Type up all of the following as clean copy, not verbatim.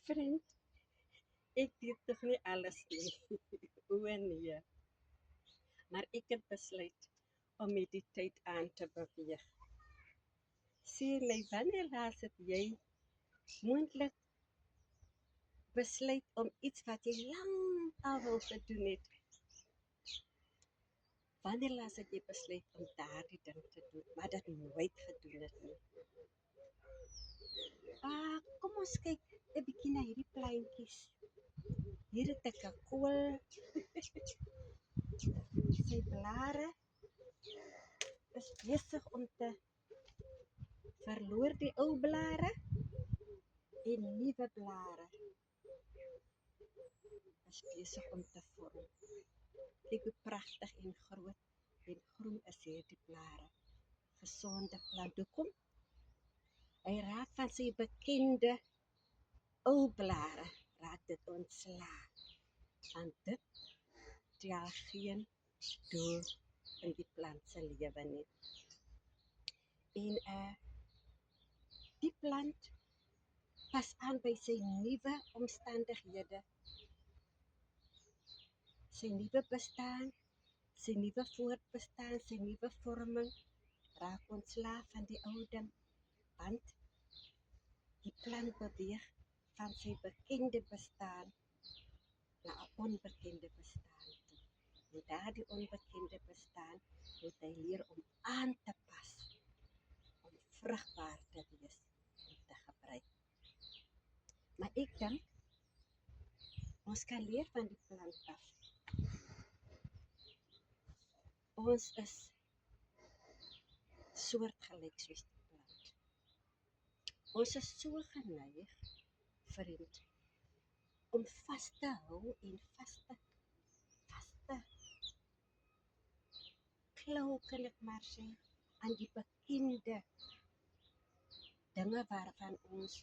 Vriend, ik weet toch niet alles nie. O nee, maar ek het besluit om met die tyd aan te beweeg. Sê my, wanneer laas het jy moontlik besluit om iets wat jy lank al wou gedoen het, wanneer laas het jy besluit om daardie ding te doen, maar dit nooit gedoen het nie? Kom ons kyk 'n bietjie na hierdie pleintjies. Hier het ek 'n kool, sy blare is besig om te verloor die ou blare en nuwe blare is besig om te vorm. Kyk hoe pragtig en groot en groen is hierdie blare. Gesonde plant. Hoekom? Hy raak van sy bekende ou blare, raak dit ontslaa. Want dit tel geen doel in die plant se lewe nie. En die plant pas aan by sy nuwe omstandighede, sy nuwe bestaan, sy nuwe voortbestaan, sy nuwe vorming, raak ontslaaf van die ou ding, want die plant beweeg van sy bekende bestaan na 'n onbekende bestaan toe. En daardie onbekende bestaan moet hy leer om aan te pas, om vrugbaar te wees en te gebruik. Maar ek dink, ons kan leer van die plant af. Ons is soortgelyk soos die plant. Ons is so geneig, vriend, om vas te hou en vas te klou, kan ek maar sê, aan die bekende dinge waarvan ons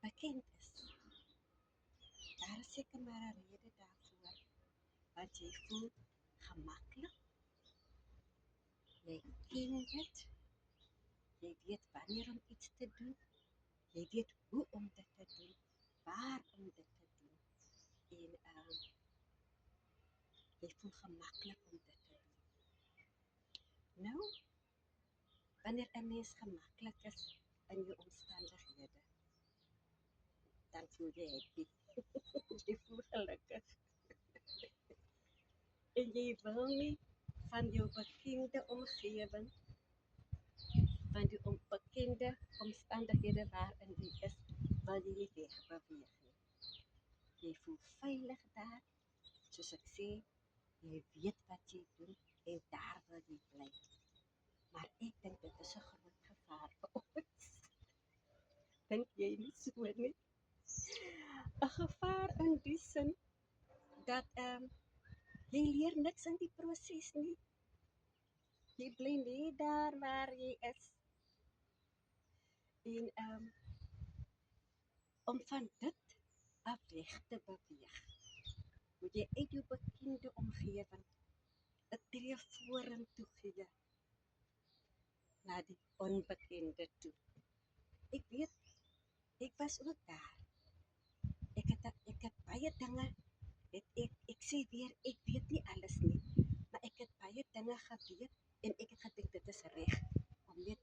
bekend is. Daar is seker maar 'n rede daarvoor, want jy voel gemaklik, jy ken dit, jy weet wanneer om iets te doen, jy weet hoe om dit te doen, waar om dit te doen, en jy voel gemaklik om dit te doen. Nou, wanneer 'n mens gemaklik is in jou omstandighede, dan voel jy happy. Jy voel gelukkig. En jy wil nie van jou bekende omgewing, van die onbekende omstandighede waarin jy is, wil jy nie wegbeweeg nie. Jy voel veilig daar, soos ek sê, jy weet wat jy doen en daar wil jy bly. Maar ek dink dit is 'n groot gevaar vir ons. Dink jy nie so nie? 'n Gevaar in die sin dat jy leer niks in die proses nie. Jy bly net daar waar jy is. En om van dit af weg te beweeg, moet jy uit jou bekende omgewing 'n tree vorentoe gee na die onbekende toe. Ek weet, ek was ook daar. Ek het baie dinge, ek sê weer, ek weet nie alles nie, maar ek het baie dinge geweet en ek het gedink dit is reg om net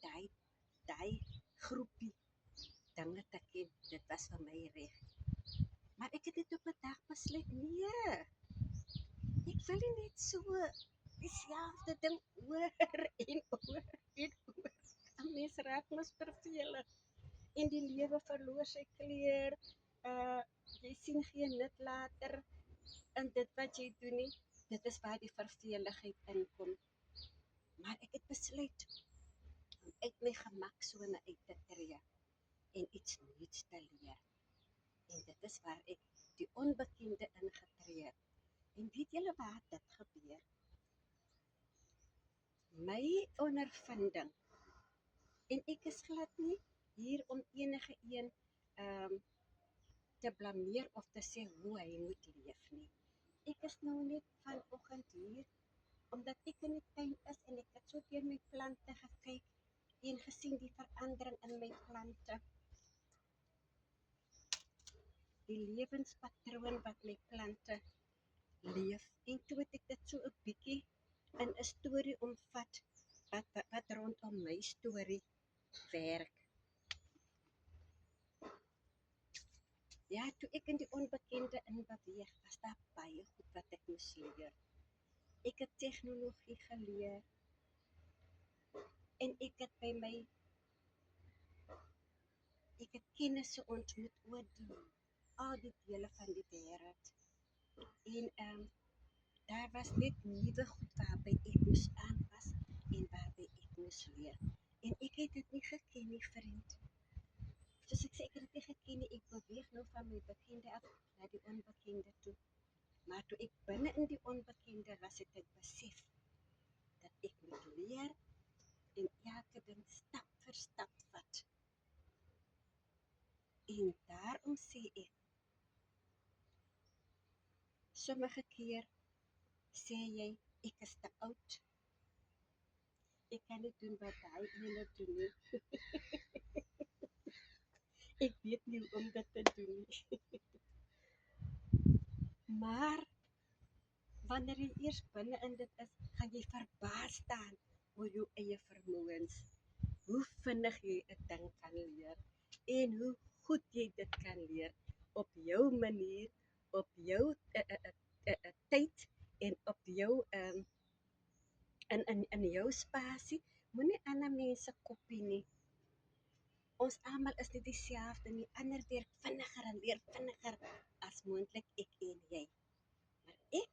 daai groepie dinge te ken. Dit was vir my reg. Maar ek het dit op 'n dag besluit, nee, ek wil nie net so dieselfde ding oor en oor en oor. 'n Mens raak mos vervelig en die lewe verloor sy kleur. Jy sien geen nut later in dit wat jy doen nie. Dit is waar die verveligheid inkom. Maar ek het besluit om uit my gemaksone uit te tree en iets nuuts te leer. En dit is waar ek die onbekende ingetree het. En weet julle wat dit gebeur? My ondervinding, en ek is glad nie hier om enige een te blameer of te sê hoe hy moet leef nie. Ek is nou net vanoggend hier omdat ek in die tuin is en ek het so deur my plante gekyk en gesien die verandering in my plante. die lewenspatroon wat my plante leef. En toe het ek dit so 'n bietjie in 'n storie omvat wat rondom my storie werk. Ja, toe ek in die onbekende in beweeg, was daar baie goed wat ek moes leer. Ek het tegnologie geleer en ek het kennisse ontmoet oor al die dele van die wêreld. En daar was net nuwe goed waarby ek moes aanpas en waarby ek moes leer. En ek het dit nie geken nie, vriend. Soos ek sê, ek het dit nie geken nie. Ek beweeg nou van my bekende af na die onbekende toe. Maar toe ek binne in die onbekende was, het ek besef dat ek moet leer en elke ding stap vir stap vat. En daarom sê ek, sommige keer sê jy, ek is te oud. Ek kan nie doen wat hy ene doen nie. Ek weet nie hoe om dit te doen nie. Maar wanneer jy eers binne in dit is, gaan jy verbaas staan oor jou eie vermoëns. Hoe vinnig jy 'n ding kan leer en hoe goed jy dit kan leer op jou manier, op jou tyd en op jou in jou spasie. Moenie ander mense kopie nie. Ons almal is nie dieselfde nie. Ander werk vinniger en leer vinniger as moontlik ek en jy. Maar ek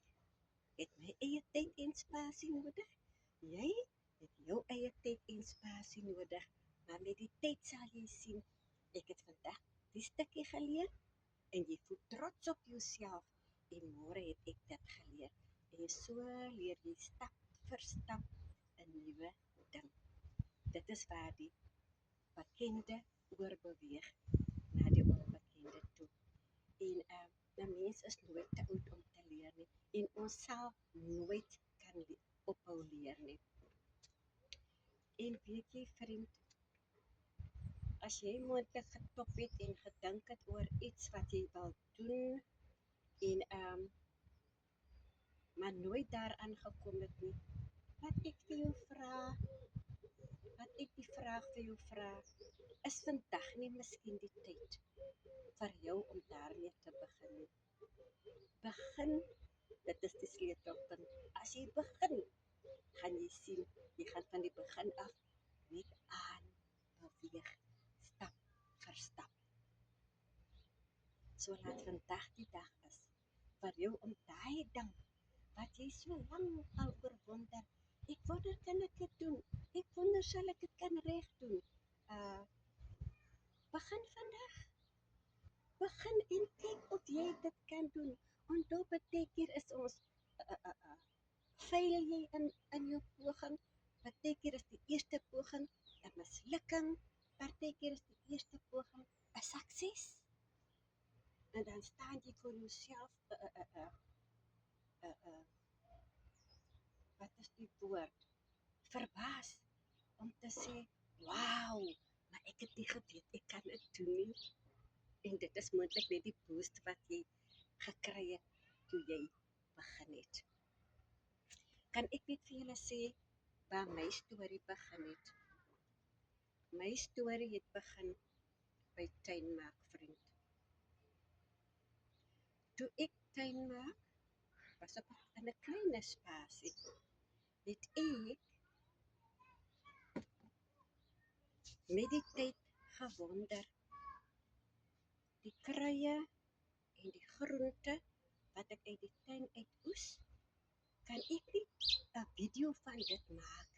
het my eie tyd en spasie nodig. Jy het jou eie tyd en spasie nodig. Maar met die tyd sal jy sien, ek het vandag die stukkie geleer en jy voel trots op jouself en môre het ek dit geleer. En so leer jy stap vir stap 'n nuwe ding. Dit is waar die bekende oorbeweeg na die onbekende toe. En 'n mens is nooit te oud om te leer nie. En ons sal nooit kan ophou leer nie. En weet jy, vriend, as jy moontlik getop het en gedink het oor iets wat jy wil doen en maar nooit daaraan gekom het nie, wat ek vir jou vra, wat ek die vraag vir jou vra, is vandag nie miskien die tyd vir jou om daarmee te begin nie. Begin, dit is die sleutelpunt. As jy begin, gaan jy sien, jy gaan van die begin af net aan beweeg, stap vir stap. So laat vandag die dag is vir jou om daai ding wat jy so lank al oor wonder. Ek wonder, kan ek dit doen? Ek wonder, sal ek dit kan reg doen? Begin vandag. Begin en kyk of jy dit kan doen. Onthou, baie keer is ons fail jy in jou poging. Baie keer is die eerste poging 'n mislukking. Baie keer is die eerste poging 'n sukses. En dan staan jy vir jouself wat is die woord? Verbaas om te sê, "Wow, maar ek het nie geweet ek kan dit doen nie." En dit is moontlik net die boost wat jy gekry het toe jy begin het. Kan ek net vir julle sê waar my storie begin het? My storie het begin by tuinmaak, vriend. Toe ek tuinmaak, was op 'n klein spasie, het ek met die tyd gewonder, die kruie en die groente wat ek uit die tuin uit oes, kan ek nie 'n video van dit maak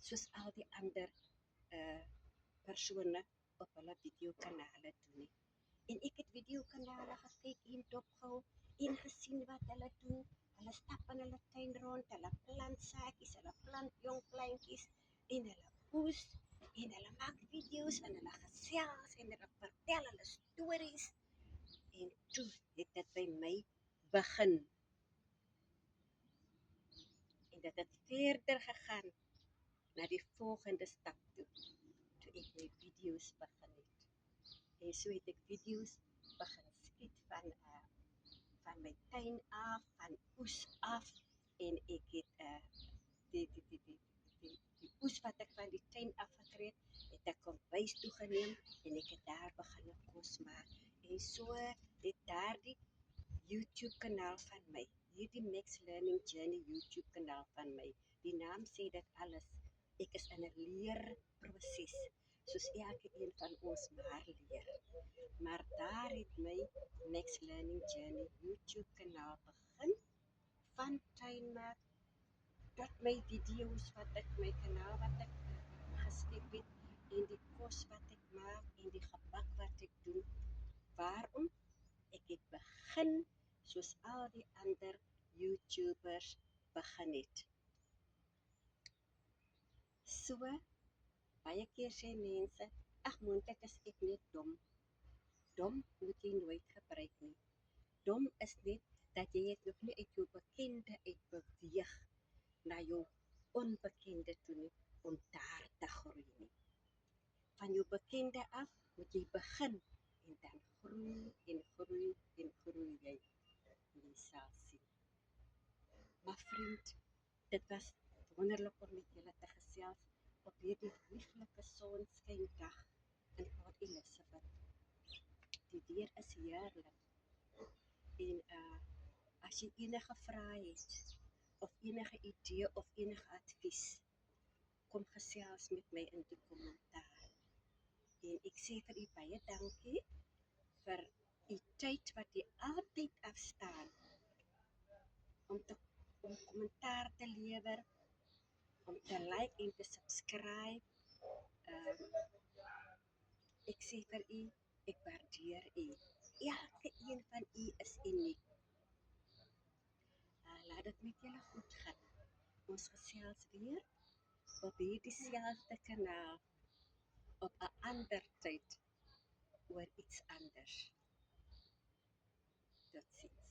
soos al die ander persone op hulle videokanale doen nie. En ek het videokanale gekyk en dopgehou en gesien wat hulle doen. Hulle stap in hulle tuin rond, hulle plant saadjies, hulle plant jong plantjies en hulle oes en hulle maak video's en hulle gesels en hulle vertel hulle stories. En toe het dit by my begin. En dit het verder gegaan na die volgende stap toe ek my video's begin het. En so het ek video's begin skiet van my tuin af, van oes af en ek het die die die die die oes wat ek van die tuin afgekry het ek kombuis toe geneem en ek het daar begin kos maak. En so het daardie YouTube kanaal van my, hierdie Max Learning Journey YouTube kanaal van my. Die naam sê dit alles. Ek is in 'n leerproses, soos elke een van ons maar leer. Maar daar het my Max Learning Journey YouTube kanaal begin, van tuinmaak tot my video's wat ek my kanaal wat ek geskep het en die kos wat ek maak en die gebak wat ek doen. Waarom? Ek het begin soos al die ander YouTubers begin het. So, baie keer sê mense, ag moontlik is ek net dom. Dom moet jy nooit gebruik nie. Dom is net dat jy het nog nie uit jou bekende uitbeweeg na jou onbekende toe nie, om daar te groei nie. Van jou bekende af moet jy begin en dan groei en groei en groei jy. Jy sal sien. Maar vriend, dit was wonderlik om met julle te gesels op hierdie lieflike sonskyndag in Port Elizabeth. Die weer is heerlik en as jy enige vrae het of enige idee of enige advies, kom gesels met my in die kommentaar. En ek sê vir u baie dankie vir u tyd wat jy altyd afstaan om kommentaar te lewer, om te like en te subscribe. Ek sê vir u, ek waardeer u. Elke een van u is uniek. Laat dit met julle goed gaan. Ons gesels weer op hierdie selfde kanaal op 'n ander tyd oor iets anders. Totsiens.